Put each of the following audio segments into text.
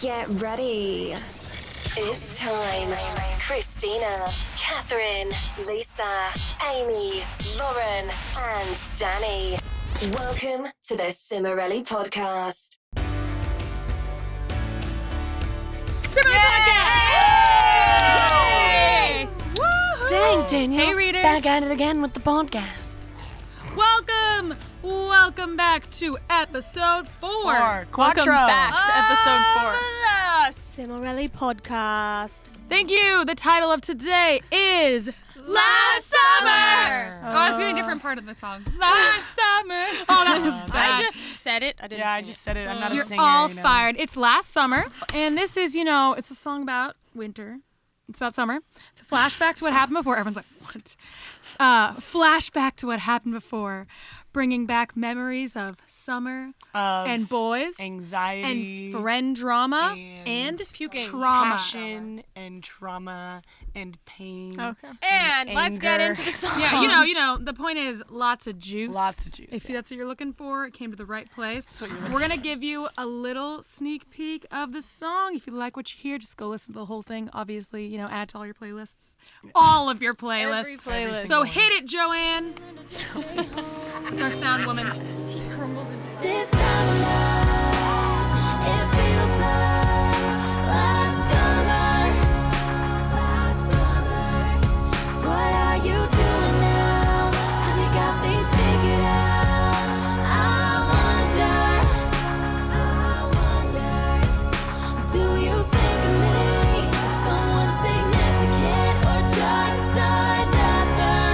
Get ready. It's time. Christina, Catherine, Lisa, Amy, Lauren, and Danny. Welcome to the Cimorelli podcast. Cimorelli podcast! Yay! Woo-hoo! Dang, Daniel. Hey, readers. Back at it again with the podcast. Welcome back to episode 4. Quattro. Welcome back to episode 4. The Cimorelli podcast. Thank you. The title of today is Last Summer. Oh, I was doing a different part of the song. Last Summer. Oh, that was bad. I just said it. I didn't Yeah, I sing just said it. I'm not a You're singer. all you know. fired. It's Last Summer, and this is, it's a song about winter. It's about summer. It's a flashback to what happened before. Everyone's like, what? Flashback to what happened before, bringing back memories of summer Of and boys anxiety and friend drama and puking. trauma. passion and trauma and pain. Okay. And let's get anger. into the song. Yeah, the point is lots of juice. Lots of juice, If yeah. that's what you're looking for, it came to the right place. That's what you're looking We're going to give you a little sneak peek of the song. If you like what you hear, just go listen to the whole thing. Obviously, add to all your playlists. All of your playlists. Every playlist. So hit it, Joanne. That's our sound woman. This time of night, it feels like last summer. What are you doing now? Have you got things figured out? I wonder, do you think of me as someone significant or just another?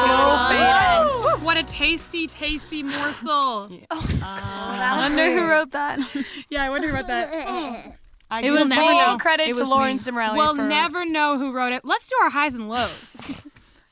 Slow fade. What a tasty, tasty morsel. I wonder who wrote that. Yeah, I wonder who wrote that. I It give will never full know. credit It to was Lauren me. Cimorelli. We'll for never know who wrote it. Let's do our highs and lows.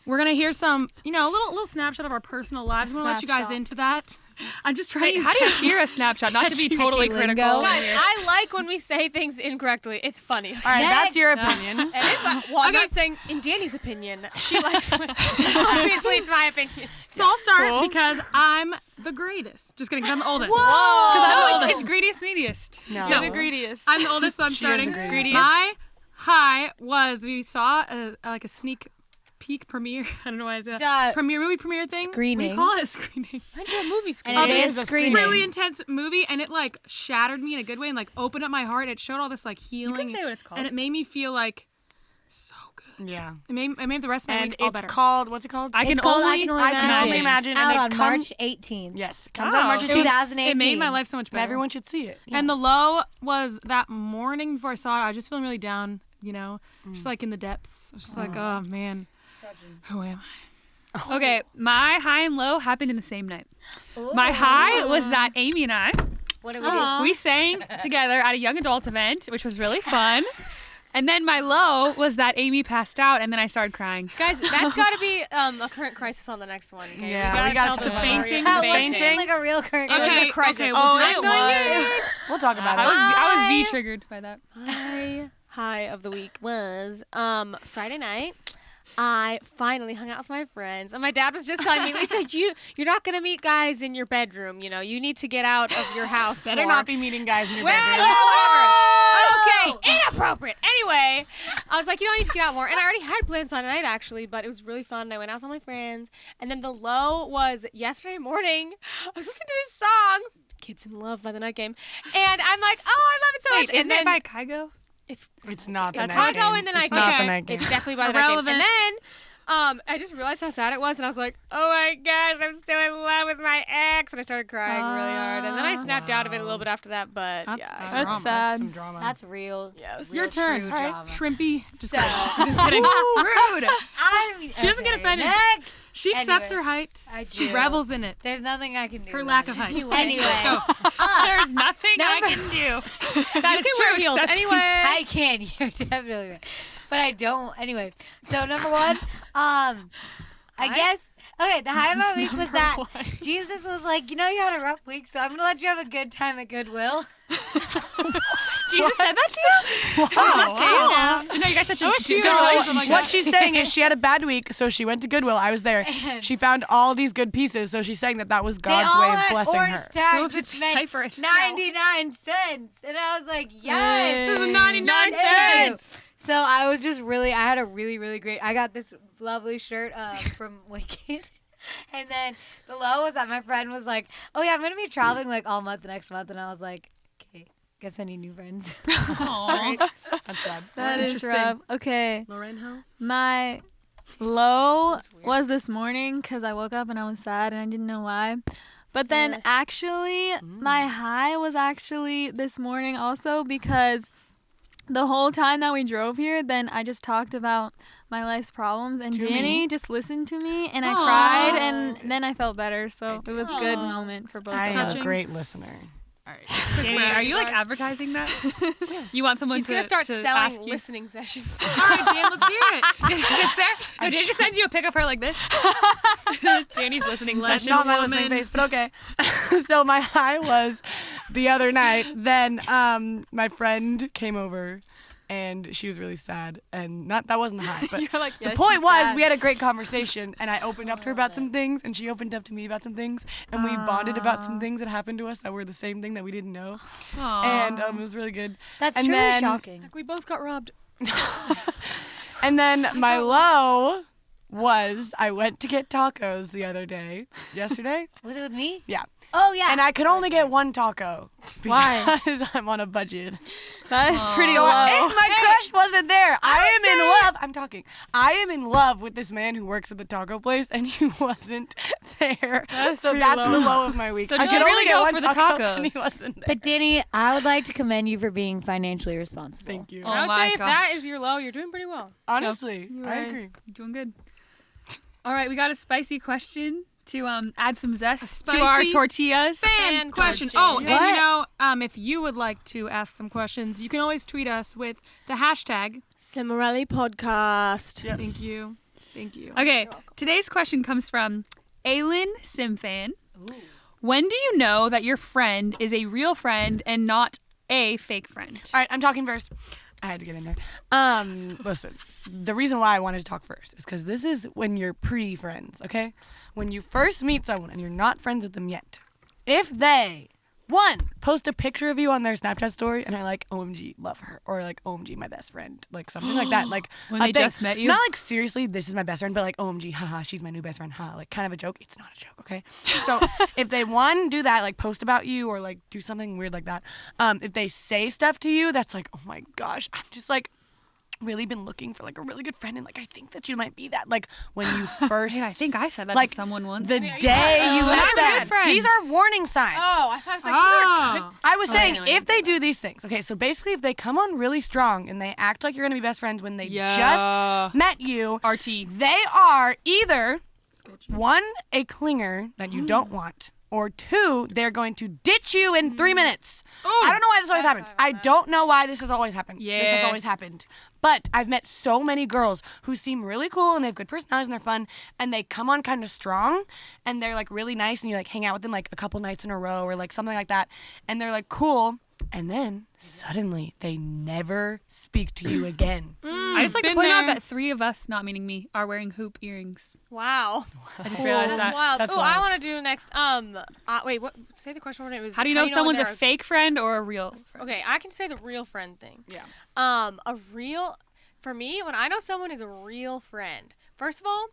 We're going to hear some, a little snapshot of our personal lives. I'm going to let you guys Snapshot. into that. I'm just trying to How do you hear a snapshot? Not to be totally critical. Guys, I like when we say things incorrectly. It's funny. All right, that's your opinion. It is fun. Well, I'm not saying in Danny's opinion. She likes obviously it's my opinion. So I'll start because I'm the greatest. Just kidding, 'cause I'm the oldest. No, it's greediest, neediest. No. You're the greediest. I'm the oldest, so I'm She is starting. the greediest. My high was we saw a sneak peek premiere. I don't know why I said that. Movie premiere thing. Screening. We call it a screening. I do a movie school. And it This is screening. really intense movie, and it shattered me in a good way and opened up my heart. And it showed all this healing. You can say what it's called. And it made me feel so good. Yeah. It made the rest of my And week all it's better. called, what's it called? I can It's called only, I can only imagine. Out and on it March 18th. Yes, it comes out March Wow. 18th. 2018. It made my life so much And better. everyone should see it. Yeah. And the low was that morning before I saw it. I was just feeling really down. Just in the depths. I was just oh man, who am I? Okay, my high and low happened in the same night. My high was that Amy and I, What do we do? we sang together at a young adult event, which was really fun. And then my low was that Amy passed out, and then I started crying. Guys, that's got to be a current crisis on the next one. Okay? Yeah, we gotta tell talk the about story. fainting. of Fainting. Like a real current. It was Okay, a crisis. okay, Oh, we'll it do was. We'll talk about it. I was V-triggered by that. My high of the week was Friday night. I finally hung out with my friends, and my dad was just telling me, Lisa, you're not gonna meet guys in your bedroom. You need to get out of your house. Better more. not be meeting guys in your Well, bedroom. yeah, whatever. Okay, inappropriate. Anyway, I was like, I need to get out more. And I already had plans on tonight, actually, but it was really fun. I went out with all my friends. And then the low was yesterday morning. I was listening to this song, Kids in Love by the Night Game. And I'm like, oh, I love it so Wait, much. isn't And it by Kygo? It's not the That's night how I go game. in the night It's game. not the Okay. night game. It's definitely by the night game. Irrelevant. And then I just realized how sad it was, and I was like, oh my gosh, I'm still in love with my ex. And I started crying really hard. And then I snapped out of it a little bit after that, but That's yeah. drama. That's sad. Some drama. That's real. Yes. Your turn. true All right. drama. Shrimpy. Just So- kidding. Just kidding. Rude. She doesn't get offended. Next. She accepts Anyway, her height. I She do. revels in it. There's nothing I can do. Her about lack it. of height. Anyway, There's nothing I can do. That is can true. wear heels except- anyway. I can. You're definitely right. But I don't. Anyway, so number one, I guess. Okay, the high of my week was that Jesus was like, you had a rough week, so I'm gonna let you have a good time at Goodwill. Jesus said that to you? Wow. No, you guys such a she So Or something like what that. she's saying is she had a bad week, so she went to Goodwill. I was there. She found all these good pieces, so she's saying that was They God's all way of had blessing orange her. So tags, to which meant decipher it. 99 cents. And I was like, yes. This is 99 Ew. cents. So I was just I had a really, really great, I got this lovely shirt from Wicked. And then the low was that my friend was like, oh yeah, I'm going to be traveling like all month next month. And I was like, okay, guess I need new friends. Aw. That's sad. That is rough. Okay, Lorenzo? my low was this morning because I woke up and I was sad and I didn't know why. But then actually, my high was actually this morning also because the whole time that we drove here, then I just talked about my life's problems and To Danny me? just listened to me and I Aw. cried and then I felt better. So it was a good moment for both I of am us. a great listener. Danny, are you like advertising that? You want someone She's to gonna start to selling ask you? listening sessions. All right, Dan, let's hear it. It's there. No, Danny just sends you a pic of her like this. Danny's listening session. Not my listening face, but okay. So my high was the other night. Then my friend came over, and she was really sad. And that wasn't the high, but You're like, the yes, point she's was sad. we had a great conversation, and I opened up to her about some things, and she opened up to me about some things, and we bonded about some things that happened to us that were the same thing that we didn't know, and it was really good. That's And truly then- shocking. We both got robbed. And then my low was I went to get tacos the other day, yesterday. Was it with me? Yeah. Oh, yeah. And I could only get one taco Why? because I'm on a budget. That is pretty So low. and my crush wasn't there. I am in love. I'm talking. I am in love with this man who works at the taco place, and he wasn't there. So pretty that's low. the low of my week. So I did could you only really get go one for the taco, and he tacos? wasn't there. But Danny, I would like to commend you for being financially responsible. Thank you. Oh I would my say if God. that is your low, you're doing pretty well. Honestly, I right. agree. You're doing good. All right, we got a spicy question to add some zest to spicy our tortillas. Fan question. question. Oh, and What? you know, if you would like to ask some questions, you can always tweet us with the hashtag. Cimorelli podcast. Yes. Thank you. Thank you. Okay, today's question comes from Aylin Simfan. When do you know that your friend is a real friend and not a fake friend? All right, I'm talking first. I had to get in there. Listen, the reason why I wanted to talk first is because this is when you're pre-friends, okay? When you first meet someone and you're not friends with them yet, if they, one, post a picture of you on their Snapchat story and are like, OMG, love her, or like, OMG, my best friend, like something like that, like When a they thing. just met you? Not like seriously, this is my best friend, but like, OMG, haha, she's my new best friend, haha, like kind of a joke. It's not a joke, okay? So if they one do that, like post about you or like do something weird like that, if they say stuff to you, that's like, oh my gosh, I'm just like really been looking for like a really good friend, and like I think that you might be that. Like when you first, Hey, I think I said that like to someone once. the day you Oh, met not a good them. friend. These are warning signs. Oh, I thought it was like, Oh. I was saying no, if they do these things, okay, so basically if they come on really strong and they act like you're gonna be best friends when they Yeah. just met you, RT. they are either one, a clinger that you don't want, or two, they're going to ditch you in 3 minutes. I don't know why this always happens. I don't know why this has always happened. This has Yeah. always happened. But I've met so many girls who seem really cool and they have good personalities and they're fun, and they come on kind of strong and they're like really nice, and you like hang out with them like a couple nights in a row or like something like that, and they're like cool, and then suddenly they never speak to you again. I just like to been point out there. that 3 of us, not meaning me, are wearing hoop earrings. wow. I just realized That's that. wild. That's Oh, I wild. want to do next. Wait, what? Say the question. What it was. How do you know if someone's when a they're fake friend or a real friend? Okay, I can say the real friend thing. Yeah. For me, when I know someone is a real friend, first of all,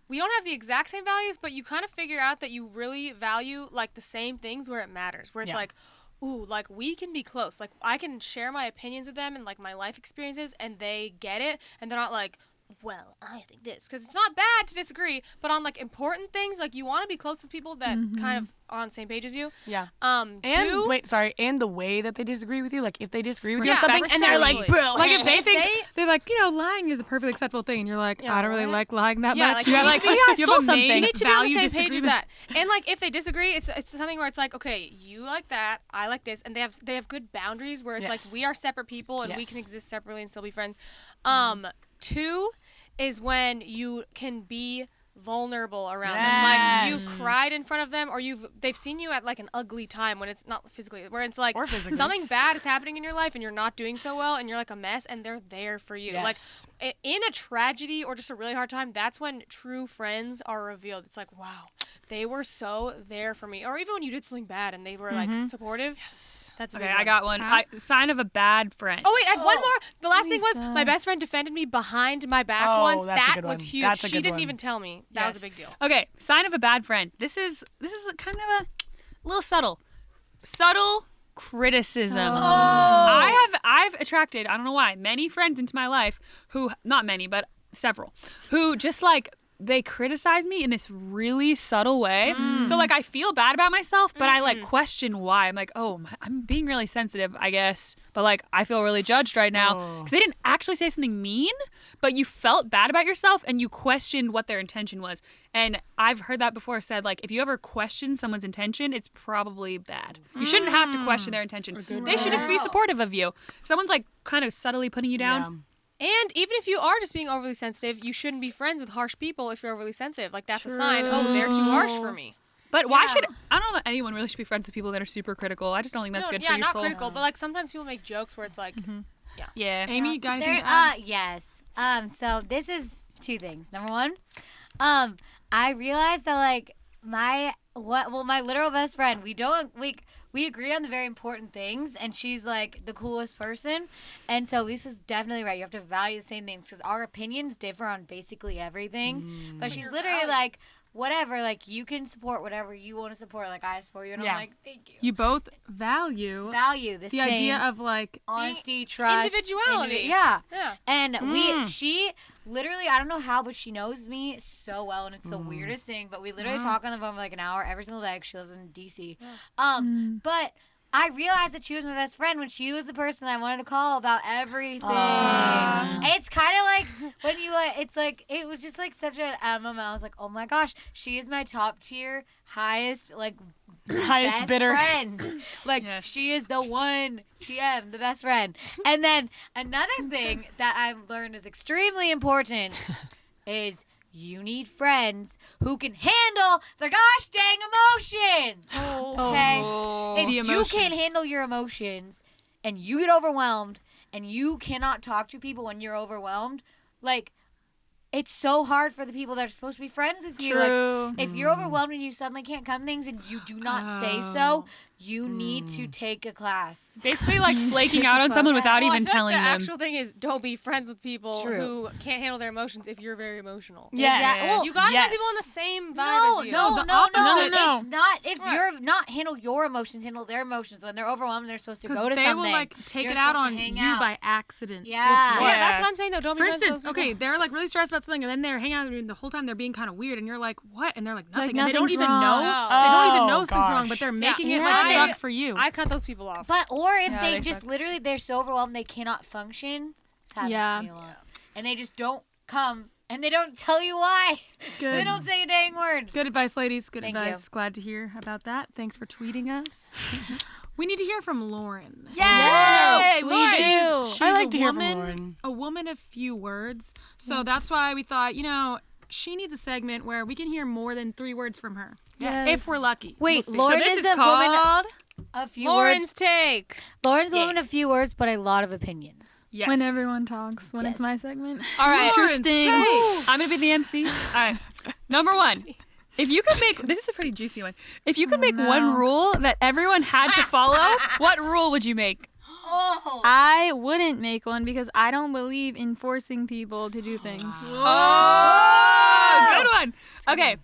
we don't have the exact same values, but you kind of figure out that you really value like the same things where it matters. Where it's Yeah. like, ooh, like we can be close. Like I can share my opinions with them and like my life experiences, and they get it, and they're not like, well, I think this, because it's not bad to disagree, but on like important things, like you want to be close with people that kind of are on the same page as you. Yeah. Two, And the way that they disagree with you, like if they disagree with you on Respect- something and they're like, respectfully. bro, Like if they If think they- they're like, you know, lying is a perfectly acceptable thing, and you're like, Yeah, I don't really what? like lying that Yeah, much. like, you you have need like, to be- you I have stole a something. main you need to be on the value same page as disagreement. that. And like if they disagree, it's something where it's like, okay, you like that, I like this, and they have good boundaries where it's Yes. like we are separate people and we Yes. can exist separately and still be friends. Two is when you can be vulnerable around them. Yes. Like you cried in front of them, or they've seen you at like an ugly time when it's not physically, where it's like Or physically. something bad is happening in your life and you're not doing so well and you're like a mess, and they're there for you. Yes. Like in a tragedy or just a really hard time, that's when true friends are revealed. It's like, wow, they were so there for me. Or even when you did something bad and they were like supportive. Yes. That's a Okay, big I one. got one. Sign of a bad friend. Oh wait, I have one more. The last thing was Lisa. my best friend defended me behind my back Oh, once. that's a That good was one. huge. That's a She good didn't one. even tell me. That was a big deal. Okay, sign of a bad friend. This is kind of a little subtle. Subtle criticism. I've attracted, I don't know why, many friends into my life who, not many, but several, who just like they criticize me in this really subtle way. So like I feel bad about myself, but I like question why. I'm like, oh, I'm being really sensitive, I guess. But like I feel really judged right now because they didn't actually say something mean, but you felt bad about yourself and you questioned what their intention was. And I've heard that before said, like, if you ever question someone's intention, it's probably bad. You shouldn't have to question their intention. They should just be supportive of you. If someone's like kind of subtly putting you down, And even if you are just being overly sensitive, you shouldn't be friends with harsh people if you're overly sensitive. Like that's a sign. Oh, they're too harsh for me. But why should I don't know that anyone really should be friends with people that are super critical. I just don't think that's No, good yeah, for your not soul. critical, but like sometimes people make jokes where it's like, Yeah. Amy, got anything There, to add? yes. So this is two things. Number one, I realized that like my literal best friend, we agree on the very important things, and she's like the coolest person. And so Lisa's definitely right. You have to value the same things because our opinions differ on basically everything. But she's literally like, whatever, like you can support whatever you want to support. Like I support you, and I'm like, thank you. You both value Value the the same idea of like honesty, trust, individuality. yeah. Yeah. And she literally, I don't know how, but she knows me so well, and it's the weirdest thing. But we literally talk on the phone for like an hour every single day. 'Cause she lives in DC. But I realized that she was my best friend when she was the person I wanted to call about everything. It's kind of like when you, it was just like such a moment. I was like, oh my gosh, she is my top tier, highest best bitter. friend. Like Yes. she is the one TM, the best friend. And then another thing that I've learned is extremely important is you need friends who can handle the gosh dang emotion. Okay? If The you emotions. can't handle your emotions and you get overwhelmed and you cannot talk to people when you're overwhelmed, like it's so hard for the people that are supposed to be friends with you. Like, True. if you're overwhelmed and you suddenly can't come to things and you do not say so, you need to take a class. Basically like flaking out on someone without Well, I even feel telling like the them. actual thing is don't be friends with people True. who can't handle their emotions if you're very emotional. Yes. Exactly. Well, You gotta Yes. have people on the same vibe No, as you. no, the no, opposite. no, No. It's not. If you're not handle your emotions, handle their emotions. When they're overwhelmed, they're supposed to go to because they something. will like take You're it out supposed to on hang you out. by accident. Yeah. Yeah, that's what I'm saying though. Don't For be friends with instance, those people. okay, they're like really stressed about something, and then they're hanging out with you, and the whole time they're being kind of weird, and you're like, "What?" And they're like, "Nothing." And they don't nothing's even wrong. know. They don't even know Oh, something's wrong, gosh. but they're making it Yeah. like Yeah. suck for you. I cut those people off. But or if Yeah, they they just suck. literally they're so overwhelmed they cannot function. This happens Yeah. to me a lot. And they just don't come and they don't tell you why. They Good. don't say a dang word. Good advice, ladies. Good Thank advice. you. Glad to hear about that. Thanks for tweeting us. We need to hear from Lauren. Yay! We Lauren. do. She's I like a to hear from woman, Lauren. a woman of few words. So that's why we thought, she needs a segment where we can hear more than 3 words from her. Yes. If we're lucky. Wait, We'll see. Lauren So this is is a woman called of few Lauren's words. take. Lauren's a woman of few words, but a lot of opinions. Yes. When everyone talks, when Yes. it's my segment. All right. Lauren's Interesting. take. I'm gonna be the MC. All right. Number 1. If you could make this is a pretty juicy one. If you could make one rule that everyone had to follow, what rule would you make? Oh. I wouldn't make one because I don't believe in forcing people to do things. Oh, good one. Okay.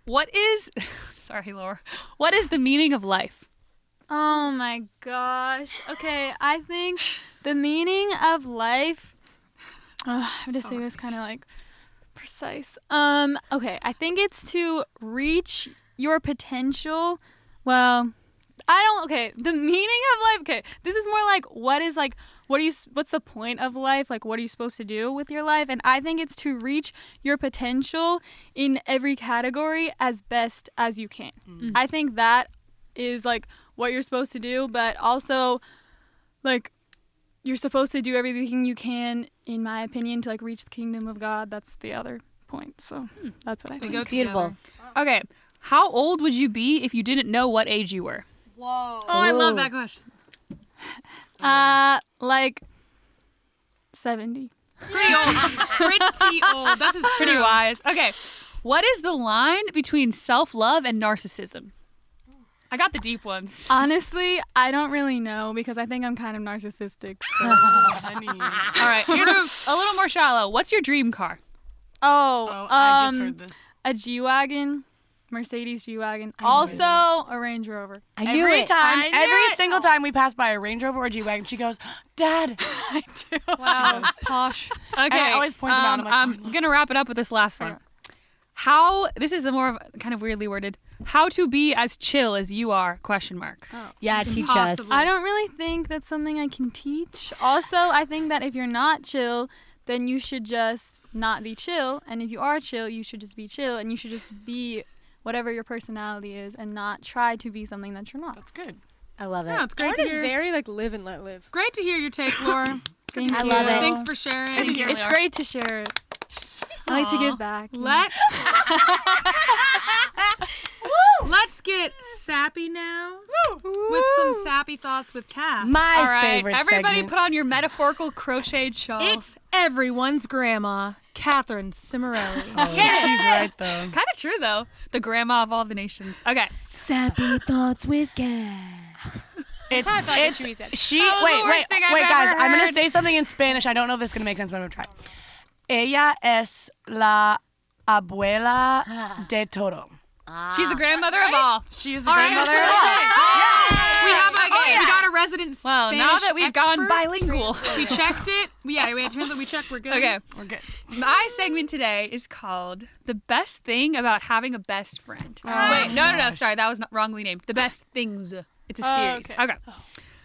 What is sorry, Laura. What is the meaning of life? Oh my gosh. Okay, I think the meaning of life. I have to say this kind of like precise. Okay, I think it's to reach your potential. Well, okay, the meaning of life. Okay, this is more like what's the point of life? Like what are you supposed to do with your life? And I think it's to reach your potential in every category as best as you can. I think that is like what you're supposed to do, but also like you're supposed to do everything you can, in my opinion, to like reach the kingdom of God. That's the other point. So that's what I think. Go Beautiful. Okay. How old would you be if you didn't know what age you were? Oh, I love that question. Like 70. Pretty old. Pretty old. This is Pretty true. wise. Okay. What is the line between self-love and narcissism? I got the deep ones. Honestly, I don't really know because I think I'm kind of narcissistic. So. Honey. All right. Here's a little more shallow. What's your dream car? I just heard this. A G-Wagon, Mercedes G-Wagon. Also, a Range Rover. I knew it. Every single time we pass by a Range Rover or G-Wagon, she goes, Dad. I do. Wow. Posh. Okay. And I always point them out. I'm like, going to wrap it up with this last one. This is a more of kind of weirdly worded. How to be as chill as you are, question mark. Yeah, teach us. Impossible. I don't really think that's something I can teach. Also, I think that if you're not chill, then you should just not be chill. And if you are chill, you should just be chill. And you should just be whatever your personality is and not try to be something that you're not. That's good. I love it. Yeah, it's great Lauren to is hear. very like live and let live. Great to hear your take, Laura. Thank I you. love it. Thanks for sharing. It's great to share it. I like to give back. Let's get sappy now with some sappy thoughts with Kath. My All right. favorite Everybody segment. put on your metaphorical crocheted shawl. It's everyone's grandma, Catherine Cimorelli. Oh, she's right, though. kind of true, though. The grandma of all the nations. Okay. Sappy thoughts with Kath. It's, I thought it's, she said. she, That was the wait, worst thing I've guys. ever I'm going heard. to say something in Spanish. I don't know if this is going to make sense, but I'm going to try. Ella es la abuela de todo. She's the grandmother of all. She's the All right, grandmother that's of what all. We have Okay. we got a resident Well, Spanish now that we've gone expert. bilingual. We checked it. Yeah, we had translate. We checked. We're good. Okay. We're good. My segment today is called The Best Thing About Having a Best Friend. Oh, Wait, no. Sorry, that was not wrongly named. The Best Things. It's a series. Okay.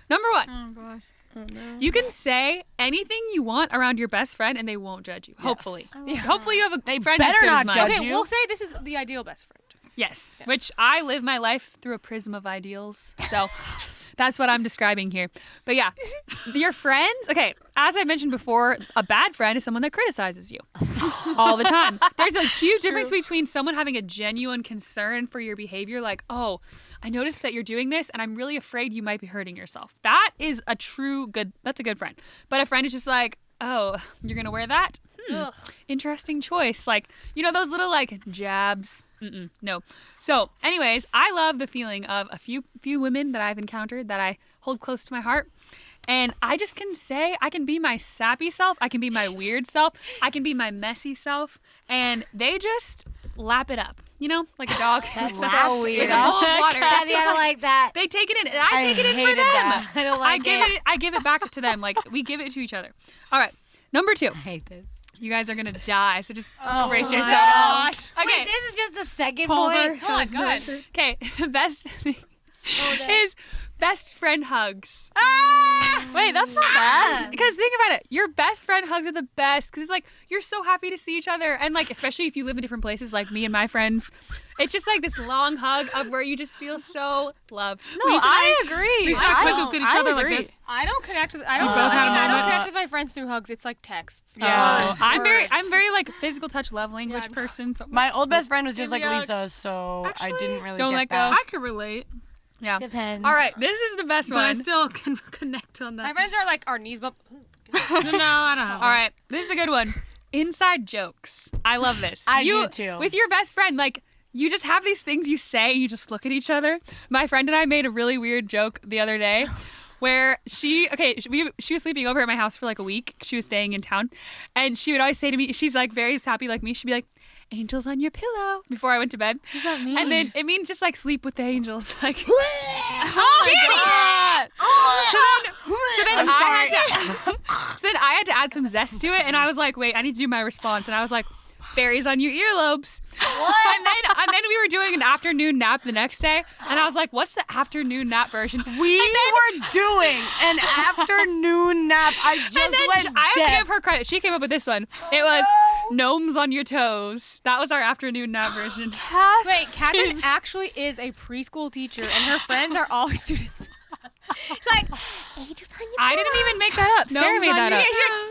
Number one. Oh, gosh. You can say anything you want around your best friend and they won't judge you. Hopefully. Hopefully you have a friend as better good not as mine. judge Okay, you. we'll say this is the ideal best friend. Yes, which I live my life through a prism of ideals. So that's what I'm describing here. But yeah, your friends, okay, as I mentioned before, a bad friend is someone that criticizes you all the time. There's a huge difference between someone having a genuine concern for your behavior, like, oh, I noticed that you're doing this and I'm really afraid you might be hurting yourself. That is that's a good friend. But a friend is just like, oh, you're going to wear that? Interesting choice. Like, you know, those little like jabs. No. So anyways, I love the feeling of a few women that I've encountered that I hold close to my heart. And I just can say I can be my sappy self. I can be my weird self. I can be my messy self. And they just lap it up, you know, like a dog. That's so weird. With a bowl of water. It's Daddy, just I don't like that. they take it in, and I take it in for hated them. that. I don't like it. I give it back to them. Like we give it to each other. All right. Number 2. I hate this. You guys are gonna die, so just brace my yourself. gosh. Okay. Wait, this is just the second Poser. point. Come on, go ahead. Okay, the best thing is best friend hugs. Wait, that's not bad. Because think about it, your best friend hugs are the best. Because it's like you're so happy to see each other, and like especially if you live in different places, like me and my friends, it's just like this long hug of where you just feel so loved. No, I agree. We gotta look at each other like agree. this. I don't connect with. both had a I don't moment. connect with my friends through hugs. It's like texts. Yeah, Words. I'm very like physical touch love language person. So My old best friend was just like Give me a- Lisa, so I Actually, didn't really don't get let go. that. I could relate, yeah. Depends. All right, this is the best but I one. still can connect on My that. friends are like our knees bump. No, I don't have. All right, this is a good one. Inside jokes. I love this. I you, do too. With your best friend, like you just have these things you say and you just look at each other. My friend and I made a really weird joke the other day where she was sleeping over at my house for like a week. She was staying in town, and she would always say to me, she's like very sappy like me. She'd be like, "Angels on your pillow" before I went to bed. What does that mean? And then it means just like sleep with the angels. Like, Oh my god. so then I had to add some zest to it, and I was like, wait, I need to do my response, and I was like, fairies on your earlobes. What? And then we were doing an afternoon nap the next day, and I was like, what's the afternoon nap version? We were doing an afternoon nap. I just And then went I have to deaf. give her credit. She came up with this one. It was gnomes on your toes. That was our afternoon nap version. Wait, Catherine actually is a preschool teacher, and her friends are all her students. It's like angels on your I didn't even make that up. Sarah made that up.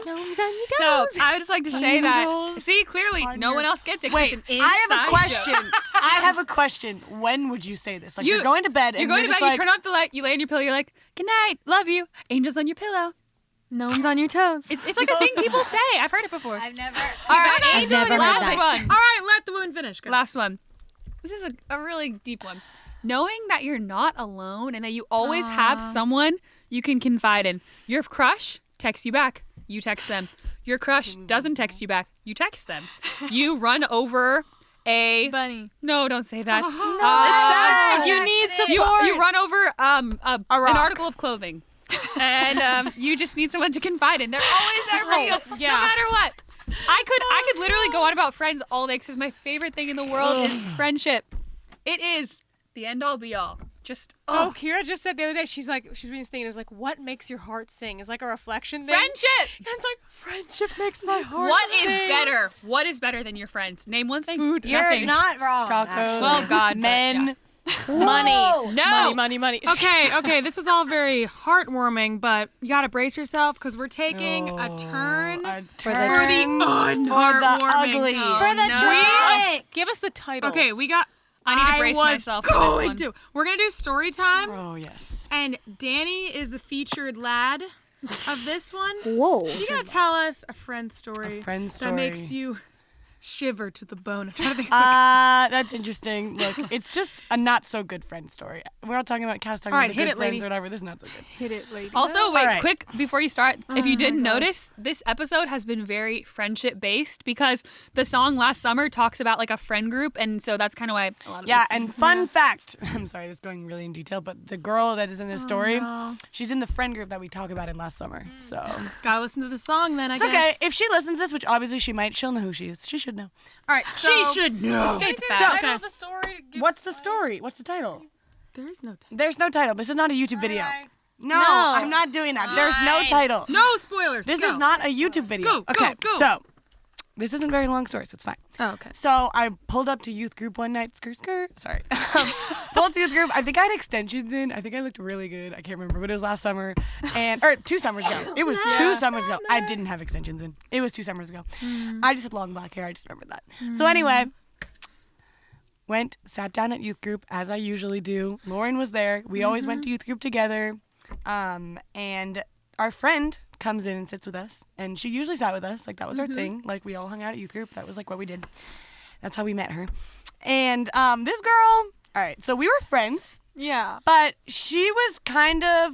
Gnomes on your So toes. I would just like to say that. Angels See, clearly no one else gets it. 'cause Wait, it's an I have a inside question. joke. I have a question. When would you say this? Like you're going to bed and You're going to just bed. like, You turn off the light. You lay on your pillow. You're like, "Good night, love you." Angels on your pillow. Gnomes on your toes. It's like a thing people say. I've heard it before. I've never. All right, I've never heard last that. one. All right, let the woman finish. Go. Last one. This is a really deep one. Knowing that you're not alone and that you always have someone you can confide in. Your crush texts you back. You text them. Your crush doesn't text you back. You text them. You run over a Bunny. No, don't say that. It's sad. You need support. You run over an article of clothing. And you just need someone to confide in. They're always there for you, no matter what. I could literally go on about friends all day because my favorite thing in the world is friendship. It is the end all be all. Just Oh, Kira just said the other day, she's reading this thing and it was like, what makes your heart sing? It's like a reflection thing. friendship. And it's like, friendship makes my heart What is sing. better? What is better than your friends? Name one thing. Food. You're Nothing. not wrong. Tacos. actually. Well, God, but men. Money. No. Money. Okay, this was all very heartwarming, but you gotta brace yourself because we're taking a turn A for the turn unheartwarming. ugly. For the no. traumatic. Give us the title. Okay, we got. I need to brace was myself for this going one. to. We're gonna do story time, Oh yes. and Danny is the featured lad of this one. Whoa. She's gonna tell us a friend story. A friend that makes story. you shiver to the bone. I'm trying to think. That's interesting. Look, it's just a not so good friend story. We're not talking about Cass talking All right, about the hit good it, friends lady. or whatever. This is not so good. Hit it, lady. Also, wait, right. quick before you start, if you didn't notice, this episode has been very friendship based because the song Last Summer talks about like a friend group, and so that's kind of why a lot of Yeah, these and things- fun fact. I'm sorry, this is going really in detail, but the girl that is in this story, she's in the friend group that we talk about in last summer. So Gotta listen to the song then. I it's guess. okay if she listens to this, which obviously she might. She'll know who she is. She should know. All right, She so should know. Just state the So- facts. Tell the story. What's the story? What's the title? There is no. There's no title. This is not a YouTube video. No, No. I'm not doing that. There's no title. No spoilers. This Go. is not a YouTube video. Go, okay, go. so this isn't a very long story, so it's fine. Oh, okay. So I pulled up to youth group one night. Skirt. Sorry. Pulled up to youth group. I think I had extensions in. I think I looked really good. I can't remember, but it was last summer, or 2 summers ago. It was 2 summers ago. I didn't have extensions in. It was 2 summers ago. I just had long black hair. I just remembered that. So anyway, sat down at youth group as I usually do. Lauren was there. We always went to youth group together. And our friend comes in and sits with us, and she usually sat with us. Like that was our thing. Like we all hung out at youth group. That was like what we did. That's how we met her. And this girl. All right, so we were friends, Yeah. but she was kind of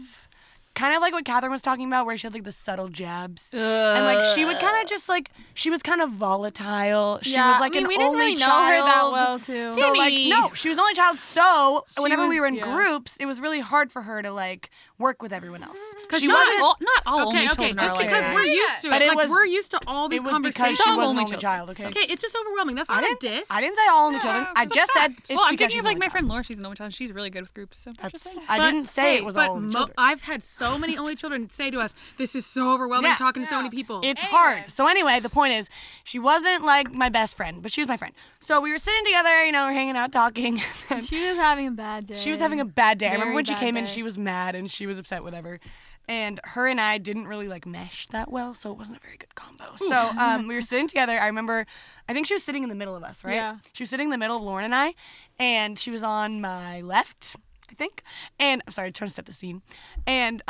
like what Catherine was talking about, where she had like the subtle jabs, and like she would kind of just like she was kind of volatile. She Yeah, was like I mean, an we didn't only really know child. her that well, too. So like no, she was an only child. So whenever we was- were in yeah. groups, it was really hard for her to like work with everyone else. She not wasn't. all Okay, only okay. children Just are like because that. we're used to it, But it like was- we're used to all these It was because conversations. she Some was an only only children. child. Okay. Okay, it's just overwhelming. That's I not a didn't. diss. I didn't say all only children. I just said it's Well, I'm because thinking she's of an like only my child. friend Laura. She's an only child. She's really good with groups. So That's, just saying. I didn't say it was all only children. I've had so many only children say to us, "This is so overwhelming Yeah. talking to so many people." It's hard. So anyway, the point is, she wasn't like my best friend, but she was my friend. So we were sitting together, you know, we're hanging out, talking. and She was having a bad day. she was having a bad day. I remember Very when she bad came in, day. she was mad and she was upset, whatever. And her and I didn't really like mesh that well, so it wasn't a very good combo. So we were sitting together. I remember, I think she was sitting in the middle of us, right? Yeah. She was sitting in the middle of Lauren and I, and she was on my left, I think. And I'm sorry, I'm trying to set the scene. And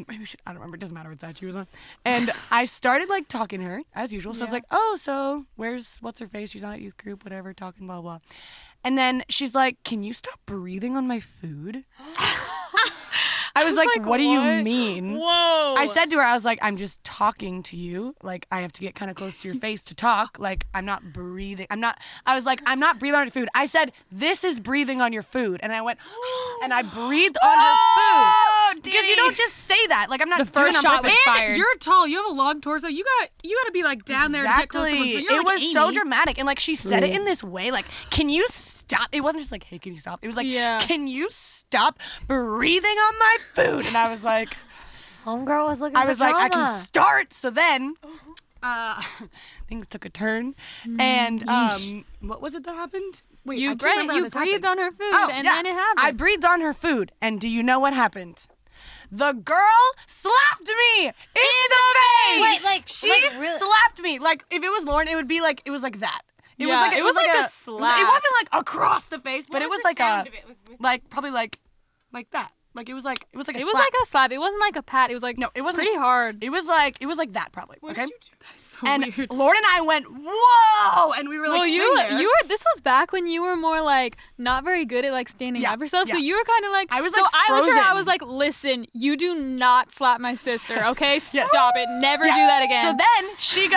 maybe we should, I don't remember. It doesn't matter what side she was on. And I started like talking to her as usual. So I was like, oh, so what's her face? She's on at youth group, whatever, talking, blah, blah. And then she's like, can you stop breathing on my food? I was like, what do you mean? Whoa. I said to her, I was like, I'm just talking to you. Like, I have to get kind of close to your face to talk. Like, I'm not breathing. I was like, I'm not breathing on your food. I said, this is breathing on your food. And I went, and I breathed on her food. Because you don't just say that. Like, I'm not The doing first it on shot purpose. was fired. You're tall. You have a long torso. You got to be like down there to get close to someone's Exactly. food. You're It like was so Amy. dramatic. And like, she said it in this way, like, can you stop? It wasn't just like, hey, can you stop? It was like, Yeah. can you stop breathing on my food? And I was like, Homegirl was looking I for was like, I drama. can start. So then, things took a turn, and what was it that happened? Wait, I You, can't remember how you this breathed happened. on her food, Oh, and yeah. then it happened. I breathed on her food, and do you know what happened? The girl slapped me in the face. Wait, like she really? slapped me. Like if it was Lauren, it would be like it was like that. It was like it was like a It slap. wasn't like across the face, but it was like sound a of it? like probably like that. Like it was like a It was slap. like a slap. It wasn't like a pat. It was like No, it wasn't. pretty hard. It was like that probably. Okay. So And weird. Lauren and I went whoa, and we were like, Well, you sitting there. were. This was back when you were more like not very good at like standing Yeah, up yourself. So yeah. you were kind of like. I was, So like, I looked at her. I frozen. was like, listen, you do not slap my sister. Okay, Yes. stop it. Never Yeah. do that again. So then she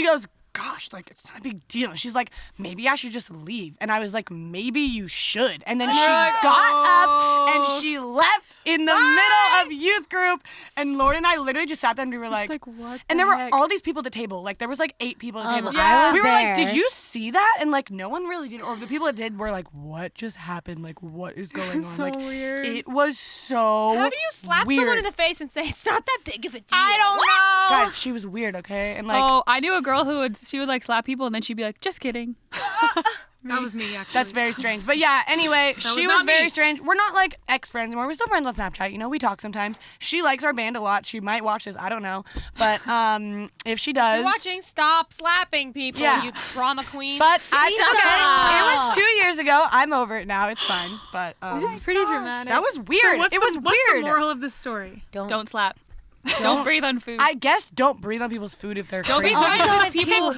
goes, gosh, like it's not a big deal. And she's like, maybe I should just leave. And I was like, maybe you should. And then she got up and she left in the middle of youth group. And Lauren and I literally just sat there and we were like, what? and the there were heck? all these people at the table. Like there was like 8 people at the table. I was We were like, there. did you see that? And like no one really did. Or the people that did were like, what just happened? Like what is going on? so like weird. it was so How do you slap weird. someone in the face and say it's not that big of a deal? I don't know. Guys, she was weird, okay? And like Oh, I knew a girl who would like slap people and then she'd be like, just kidding. That was me, actually. that's very strange. But yeah, anyway, was she not was very me. strange. We're not like ex-friends anymore. We're still friends on Snapchat. You know, we talk sometimes. She likes our band a lot. She might watch this. I don't know. But if she does. You're watching. Stop slapping people, Yeah. you drama queen. But it's okay. Stop. It was 2 years ago. I'm over it now. It's fine. But This is pretty dramatic. that was weird. What's it was what's weird. the moral of this story? Don't slap. Don't breathe on food. I guess don't breathe on people's food if they're Don't be crazy. trying Also, to if people.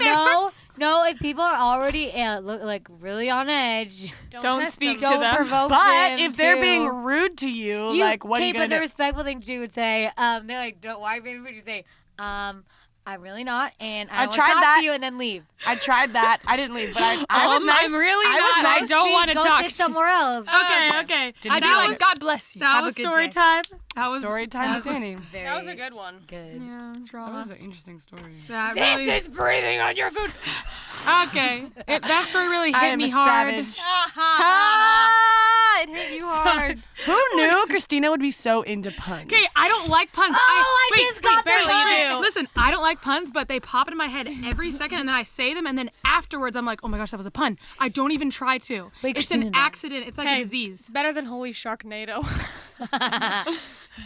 no, if people are already like really on edge, Don't test speak them. to don't them. provoke But them if they're to- being rude to you, like what are you okay, gonna but the do? respectful thing to do would say, they're like, don't why are you being rude? You say, I'm really not, and I want to tried talk that. to you, and then leave. I tried that. I didn't leave, but I was nice. I'm really I was not. I nice. don't want to Go talk. sit somewhere else. Okay. Didn't I'd do be it. like, God bless you. That Have was a good story day. time. That was Story time with Danny. Very That was a good one. good. Yeah, That drama. was an interesting story. That This really, is breathing on your food. okay. That story really I hit am me a hard. savage. Ah, it hit you hard. Who knew Christina would be so into puns? Okay, I don't like puns. I wait, just got the barely you pun. do. Listen, I don't like puns, but they pop into my head every second, and then I say them, and then afterwards I'm like, oh my gosh, that was a pun. I don't even try to. Wait, It's Christina an knows. accident. It's like a Hey, disease. It's better than Holy Sharknado.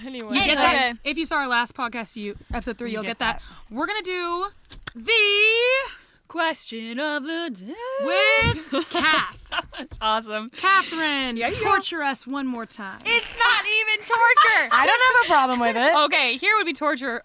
Anyway. Get Okay. that. If you saw our last podcast, episode 3, you'll get that. We're gonna do the Question of the day. with Kath. That's awesome. Catherine, torture us one more time. It's not even torture. I don't have a problem with it. Okay, here would be torture.